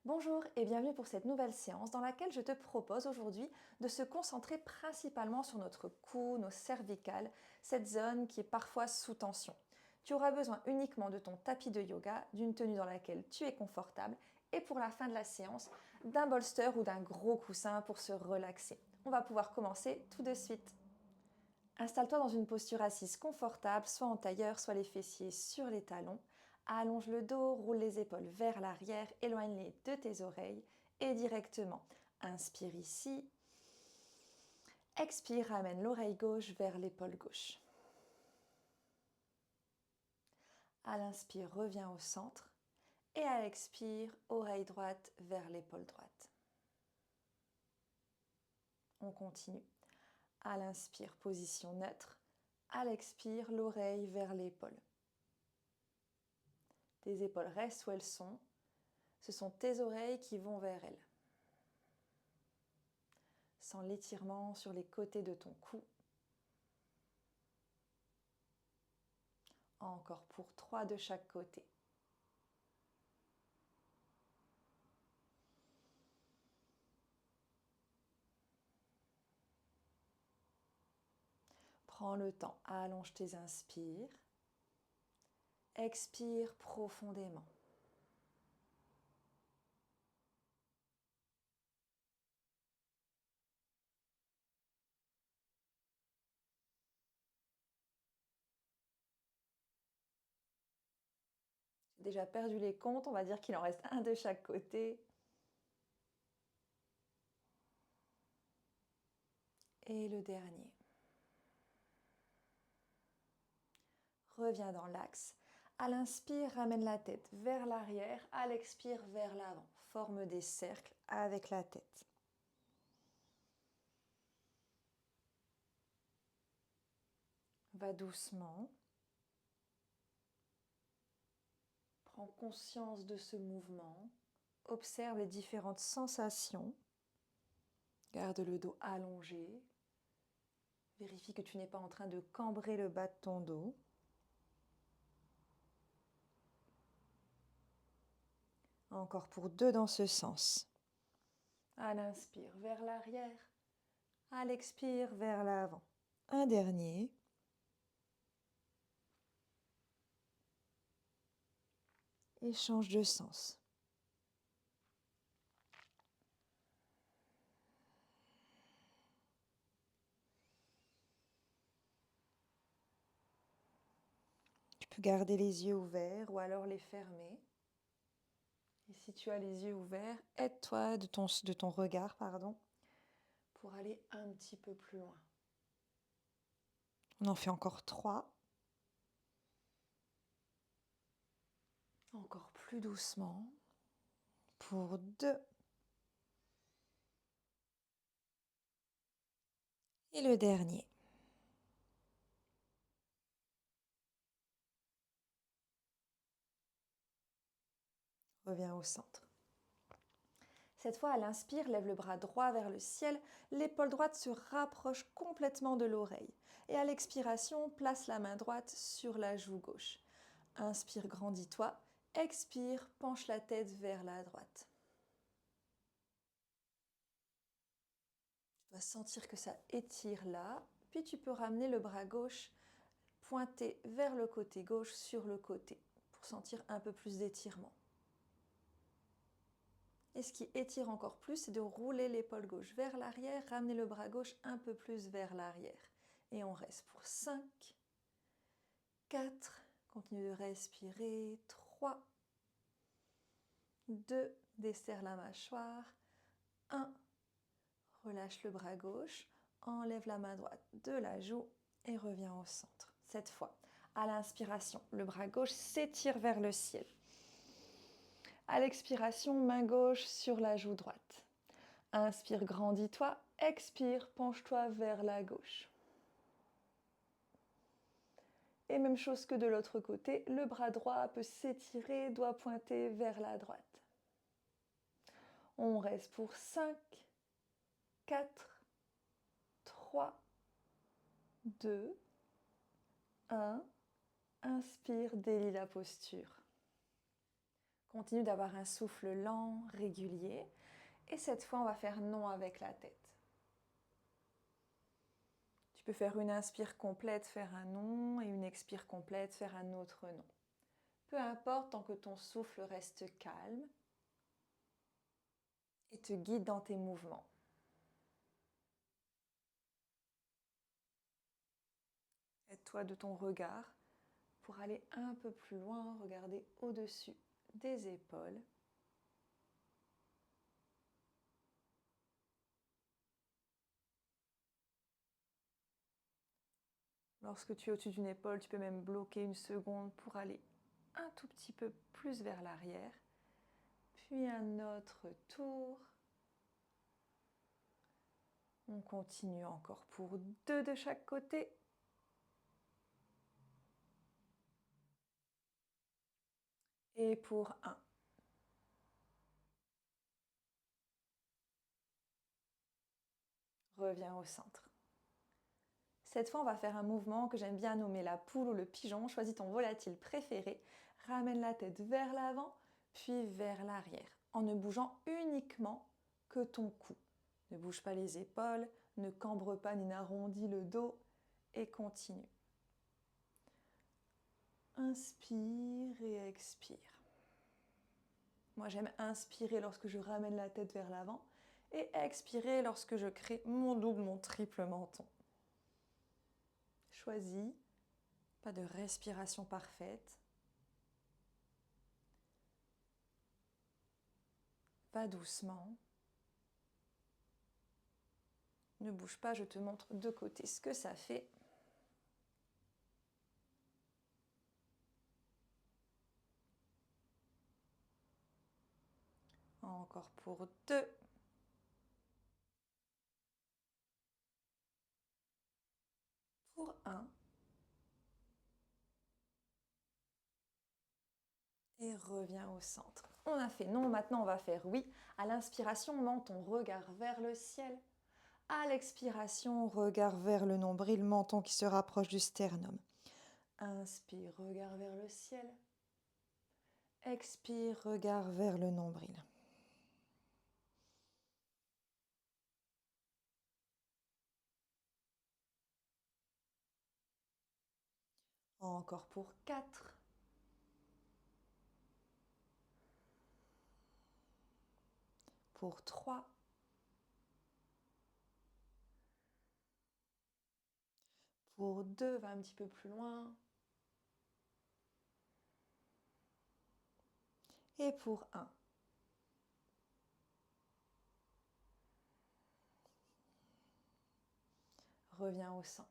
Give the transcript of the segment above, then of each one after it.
Bonjour et bienvenue pour cette nouvelle séance dans laquelle je te propose aujourd'hui de se concentrer principalement sur notre cou, nos cervicales, cette zone qui est parfois sous tension. Tu auras besoin uniquement de ton tapis de yoga, d'une tenue dans laquelle tu es confortable et pour la fin de la séance, d'un bolster ou d'un gros coussin pour se relaxer. On va pouvoir commencer tout de suite. Installe-toi dans une posture assise confortable, soit en tailleur, soit les fessiers sur les talons. Allonge le dos, roule les épaules vers l'arrière, éloigne-les de tes oreilles et directement. Inspire ici. Expire, ramène l'oreille gauche vers l'épaule gauche. À l'inspire, reviens au centre. Et à l'expire, oreille droite vers l'épaule droite. On continue. À l'inspire, position neutre. À l'expire, l'oreille vers l'épaule. Tes épaules restent où elles sont. Ce sont tes oreilles qui vont vers elles. Sens l'étirement sur les côtés de ton cou. Encore pour 3 de chaque côté. Prends le temps, allonge tes inspires. Expire profondément. J'ai déjà perdu les comptes, on va dire qu'il en reste un de chaque côté. Et le dernier. Reviens dans l'axe. À l'inspire, ramène la tête vers l'arrière. À l'expire, vers l'avant. Forme des cercles avec la tête. Va doucement. Prends conscience de ce mouvement. Observe les différentes sensations. Garde le dos allongé. Vérifie que tu n'es pas en train de cambrer le bas de ton dos. Encore pour 2 dans ce sens. À l'inspire, vers l'arrière. À l'expire, vers l'avant. Un dernier. Et change de sens. Tu peux garder les yeux ouverts ou alors les fermer. Et si tu as les yeux ouverts, aide-toi de ton regard, pour aller un petit peu plus loin. On en fait encore 3. Encore plus doucement. Pour 2. Et le dernier. Reviens au centre. Cette fois, à l'inspire, lève le bras droit vers le ciel, l'épaule droite se rapproche complètement de l'oreille. Et à l'expiration, place la main droite sur la joue gauche. Inspire, grandis-toi. Expire, penche la tête vers la droite. Tu dois sentir que ça étire là. Puis tu peux ramener le bras gauche pointé vers le côté gauche sur le côté pour sentir un peu plus d'étirement. Et ce qui étire encore plus, c'est de rouler l'épaule gauche vers l'arrière, ramener le bras gauche un peu plus vers l'arrière. Et on reste pour 5, 4, continue de respirer, 3, 2, desserre la mâchoire, 1, relâche le bras gauche, enlève la main droite de la joue et reviens au centre. Cette fois, à l'inspiration, le bras gauche s'étire vers le ciel. À l'expiration, main gauche sur la joue droite. Inspire, grandis-toi. Expire, penche-toi vers la gauche. Et même chose que de l'autre côté, le bras droit peut s'étirer, doigt pointé vers la droite. On reste pour 5, 4, 3, 2, 1. Inspire, délie la posture. Continue d'avoir un souffle lent, régulier. Et cette fois, on va faire non avec la tête. Tu peux faire une inspire complète, faire un non, et une expire complète, faire un autre non. Peu importe tant que ton souffle reste calme et te guide dans tes mouvements. Aide-toi de ton regard pour aller un peu plus loin, regarder au-dessus des épaules. Lorsque tu es au-dessus d'une épaule, tu peux même bloquer une seconde pour aller un tout petit peu plus vers l'arrière. Puis un autre tour. On continue encore pour 2 de chaque côté. Et pour 1. Reviens au centre. Cette fois, on va faire un mouvement que j'aime bien nommer la poule ou le pigeon. Choisis ton volatile préféré. Ramène la tête vers l'avant, puis vers l'arrière, en ne bougeant uniquement que ton cou. Ne bouge pas les épaules, ne cambre pas ni n'arrondis le dos et continue. Inspire et expire. Moi, j'aime inspirer lorsque je ramène la tête vers l'avant et expirer lorsque je crée mon double, mon triple menton. Choisis, pas de respiration parfaite. Va doucement. Ne bouge pas, je te montre de côté ce que ça fait. Encore pour 2. Pour 1. Et reviens au centre. On a fait non, maintenant on va faire oui. À l'inspiration, mets ton regard vers le ciel. À l'expiration, regard vers le nombril, menton qui se rapproche du sternum. Inspire, regard vers le ciel. Expire, regard vers le nombril. Encore pour 4. Pour 3. Pour 2, va un petit peu plus loin. Et pour 1. Reviens au centre.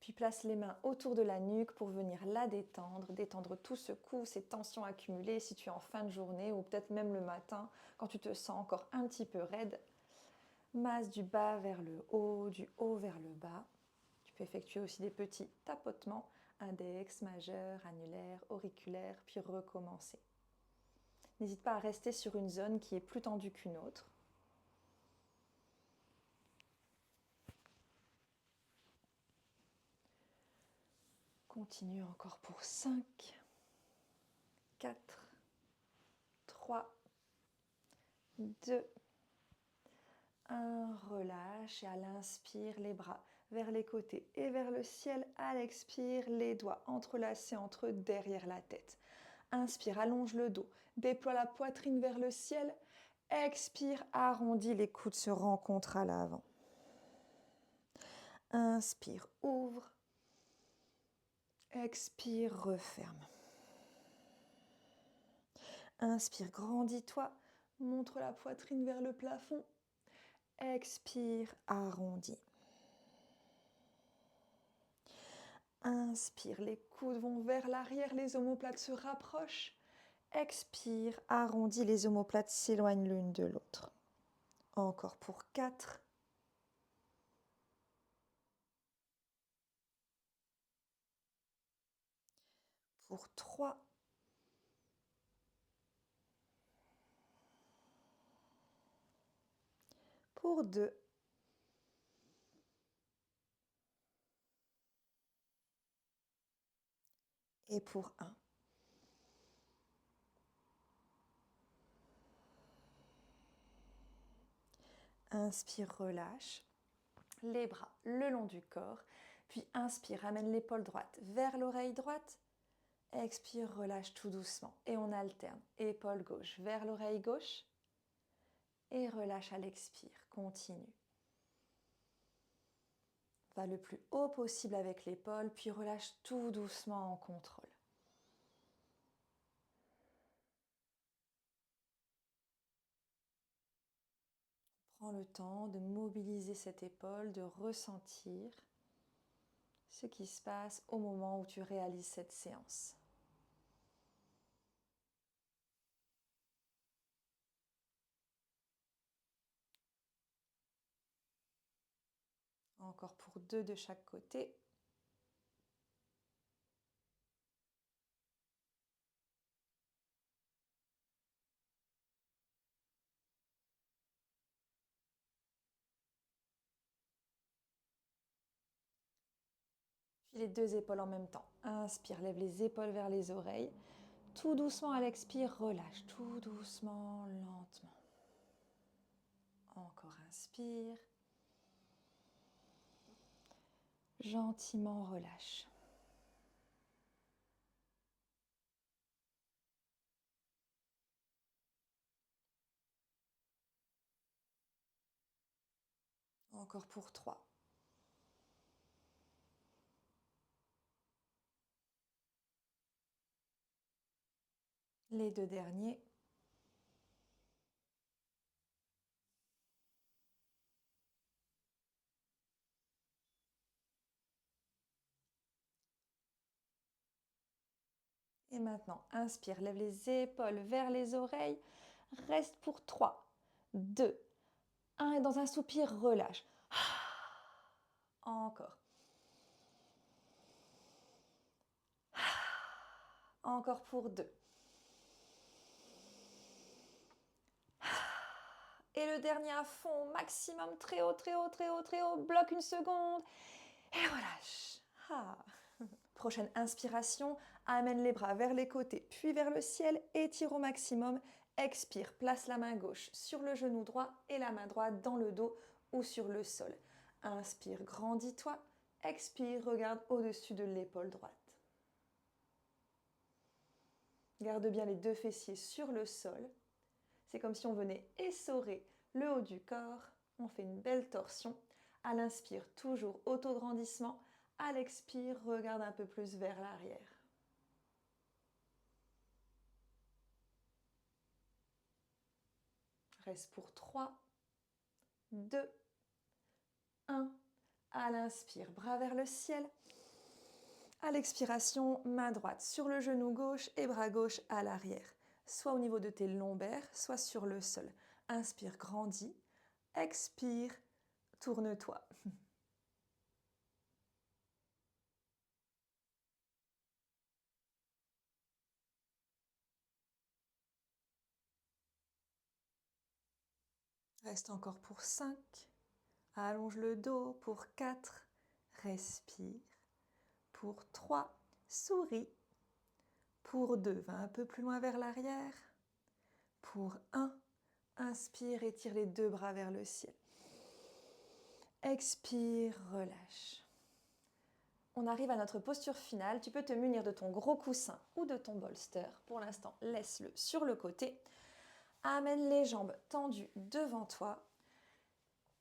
Puis place les mains autour de la nuque pour venir la détendre, détendre tout ce cou, ces tensions accumulées si tu es en fin de journée ou peut-être même le matin quand tu te sens encore un petit peu raide. Masse du bas vers le haut, du haut vers le bas. Tu peux effectuer aussi des petits tapotements, index, majeur, annulaire, auriculaire, puis recommencer. N'hésite pas à rester sur une zone qui est plus tendue qu'une autre. Continue encore pour 5, 4, 3, 2, 1. Relâche et à l'inspire, les bras vers les côtés et vers le ciel. À l'expire, les doigts entrelacés entre eux derrière la tête. Inspire, allonge le dos, déploie la poitrine vers le ciel. Expire, arrondis, les coudes se rencontrent à l'avant. Inspire, ouvre. Expire, referme. Inspire, grandis-toi, montre la poitrine vers le plafond. Expire, arrondis. Inspire, les coudes vont vers l'arrière, les omoplates se rapprochent. Expire, arrondis, les omoplates s'éloignent l'une de l'autre. Encore pour 4. Pour 3. Pour 2. Et pour 1. Inspire, relâche. Les bras le long du corps. Puis inspire, amène l'épaule droite vers l'oreille droite. Expire, relâche tout doucement. Et on alterne. Épaule gauche vers l'oreille gauche. Et relâche à l'expire. Continue. Va le plus haut possible avec l'épaule, puis relâche tout doucement en contrôle. Prends le temps de mobiliser cette épaule, de ressentir ce qui se passe au moment où tu réalises cette séance. Encore pour 2 de chaque côté. Puis les 2 épaules en même temps. Inspire, lève les épaules vers les oreilles. Tout doucement à l'expire, relâche. Tout doucement, lentement. Encore inspire. Gentiment relâche. Encore pour 3. Les 2 derniers. Et maintenant, inspire, lève les épaules vers les oreilles. Reste pour 3, 2, 1. Et dans un soupir, relâche. Encore. Encore pour 2. Et le dernier à fond, maximum, très haut, très haut, très haut, très haut. Bloque une seconde. Et relâche. Prochaine inspiration, amène les bras vers les côtés, puis vers le ciel, étire au maximum. Expire, place la main gauche sur le genou droit et la main droite dans le dos ou sur le sol. Inspire, grandis-toi. Expire, regarde au-dessus de l'épaule droite. Garde bien les 2 fessiers sur le sol. C'est comme si on venait essorer le haut du corps. On fait une belle torsion. À l'inspire, toujours autograndissement. À l'expire, regarde un peu plus vers l'arrière. Reste pour 3, 2, 1. À l'inspire, bras vers le ciel. À l'expiration, main droite sur le genou gauche et bras gauche à l'arrière. Soit au niveau de tes lombaires, soit sur le sol. Inspire, grandis. Expire, tourne-toi. Reste encore pour 5. Allonge le dos pour 4. Respire. Pour 3. Souris. Pour 2. Va un peu plus loin vers l'arrière. Pour 1. Inspire, étire les 2 bras vers le ciel. Expire, relâche. On arrive à notre posture finale. Tu peux te munir de ton gros coussin ou de ton bolster. Pour l'instant, laisse-le sur le côté. Amène les jambes tendues devant toi.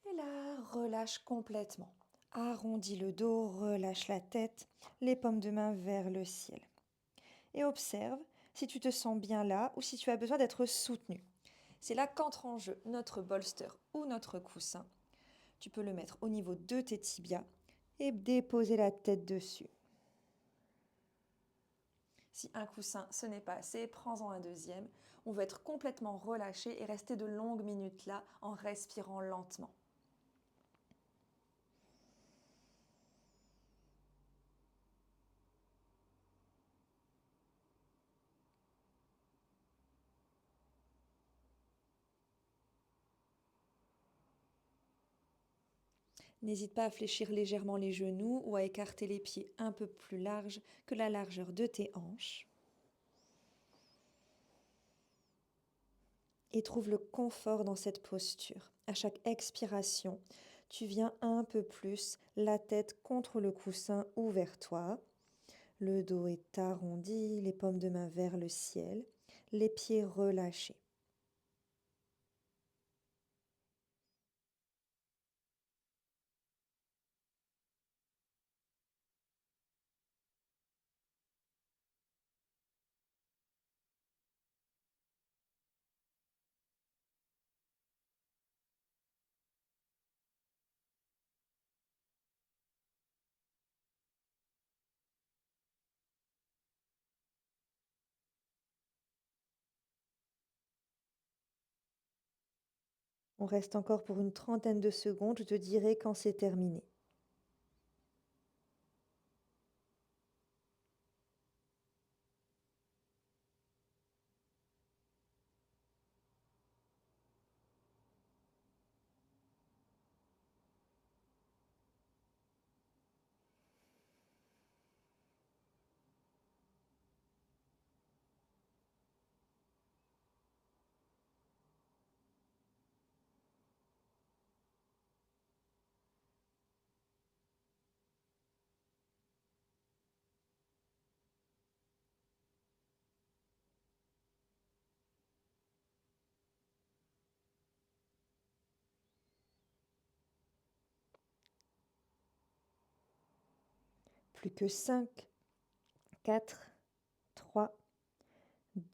Et là, relâche complètement. Arrondis le dos, relâche la tête, les paumes de main vers le ciel. Et observe si tu te sens bien là ou si tu as besoin d'être soutenu. C'est là qu'entre en jeu notre bolster ou notre coussin. Tu peux le mettre au niveau de tes tibias et déposer la tête dessus. Si un coussin, ce n'est pas assez, prends-en un deuxième. On veut être complètement relâché et rester de longues minutes là en respirant lentement. N'hésite pas à fléchir légèrement les genoux ou à écarter les pieds un peu plus larges que la largeur de tes hanches. et trouve le confort dans cette posture. À chaque expiration, tu viens un peu plus, la tête contre le coussin ou vers toi. Le dos est arrondi, les paumes de main vers le ciel, les pieds relâchés. On reste encore pour une trentaine de secondes, je te dirai quand c'est terminé. Plus que 5, 4, 3,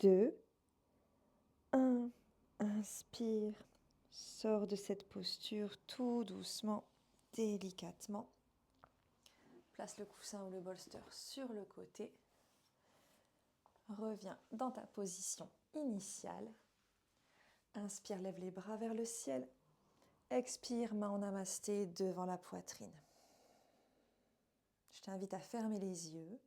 2, 1. Inspire, sors de cette posture tout doucement, délicatement. Place le coussin ou le bolster sur le côté. Reviens dans ta position initiale. Inspire, lève les bras vers le ciel. Expire, main en namasté devant la poitrine. Je t'invite à fermer les yeux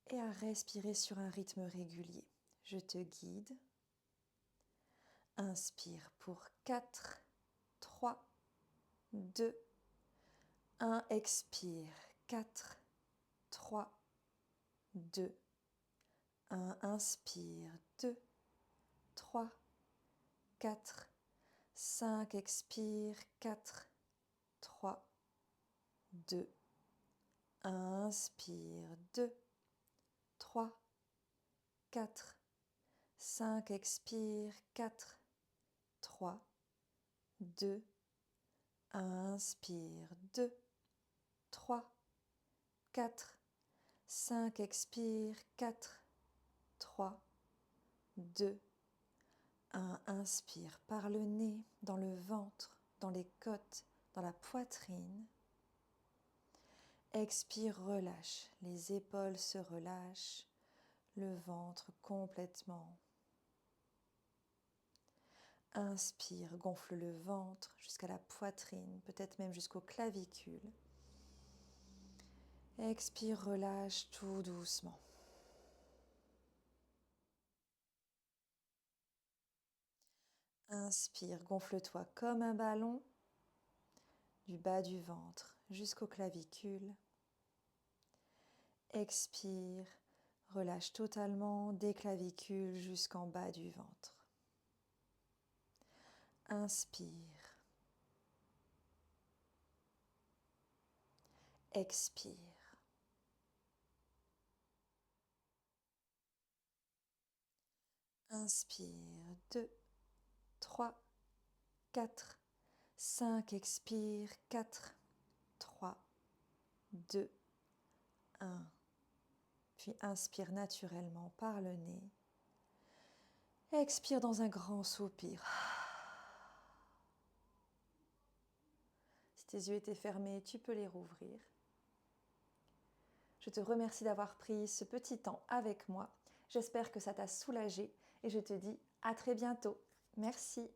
et à respirer sur un rythme régulier. Je te guide. Inspire pour 4, 3, 2, 1. Expire. 4, 3, 2, 1. Inspire. 2, 3, 4, 5. Expire. 4, 3, 2, 1. Inspire. 2, 3, 4, 5. Expire. 4, 3, 2, 1. Inspire. 2, 3, 4, 5. Expire. 4, 3, 2, 1. Inspire par le nez, dans le ventre, dans les côtes, dans la poitrine. Expire, relâche. Les épaules se relâchent, le ventre complètement. Inspire, gonfle le ventre jusqu'à la poitrine, peut-être même jusqu'aux clavicules. Expire, relâche tout doucement. Inspire, gonfle-toi comme un ballon du bas du ventre jusqu'aux clavicules. Expire, relâche totalement des clavicules jusqu'en bas du ventre. Inspire. Expire. Inspire. 2, 3, 4, 5. Expire. 4, 3, 2, 1. Puis inspire naturellement par le nez. Expire dans un grand soupir. Si tes yeux étaient fermés, tu peux les rouvrir. Je te remercie d'avoir pris ce petit temps avec moi. J'espère que ça t'a soulagé et je te dis à très bientôt. Merci.